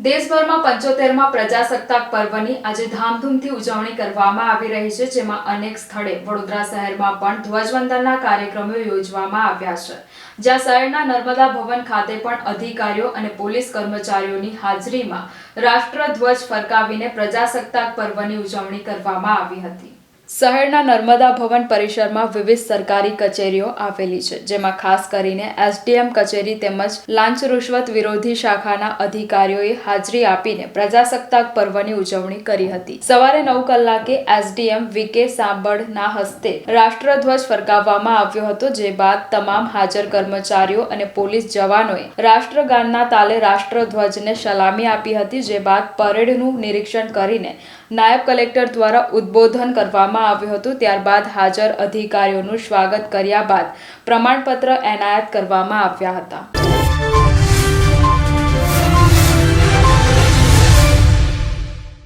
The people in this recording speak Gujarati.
દેશભરમાં 75મા પ્રજાસત્તાક પર્વની આજે ધામધૂમથી ઉજવણી કરવામાં આવી રહી છે, જેમાં અનેક સ્થળે વડોદરા શહેરમાં પણ ધ્વજવંદનના કાર્યક્રમો યોજવામાં આવ્યા છે, જ્યાં શહેરના નર્મદા ભવન ખાતે પણ અધિકારીઓ અને પોલીસ કર્મચારીઓની હાજરીમાં રાષ્ટ્રધ્વજ ફરકાવીને પ્રજાસત્તાક પર્વની ઉજવણી કરવામાં આવી હતી। શહેરના નર્મદા ભવન પરિસરમાં વિવિધ સરકારી કચેરીઓ આવેલી છે, જેમાં ખાસ કરીને એસડીએમ કચેરી તેમજ લાંચ રૂશ્વત વિરોધી શાખાના અધિકારીઓએ હાજરી આપીને પ્રજાસત્તાક પર્વની ઉજવણી કરી હતી। સવારે 9 કલાકે એસડીએમ વીકે સાંબળના હસ્તે રાષ્ટ્રધ્વજ ફરકાવવામાં આવ્યો હતો, જે બાદ તમામ હાજર કર્મચારીઓ અને પોલીસ જવાનોએ રાષ્ટ્રગાનના તાલે રાષ્ટ્રધ્વજને સલામી આપી હતી, જે બાદ પરેડનું નિરીક્ષણ કરીને નાયબ કલેક્ટર દ્વારા ઉદ્બોધન કરવામાં આવ્યું હતું। ત્યારબાદ હાજર અધિકારીઓનું સ્વાગત કર્યા બાદ પ્રમાણપત્ર એનાયત કરવામાં આવ્યા હતા।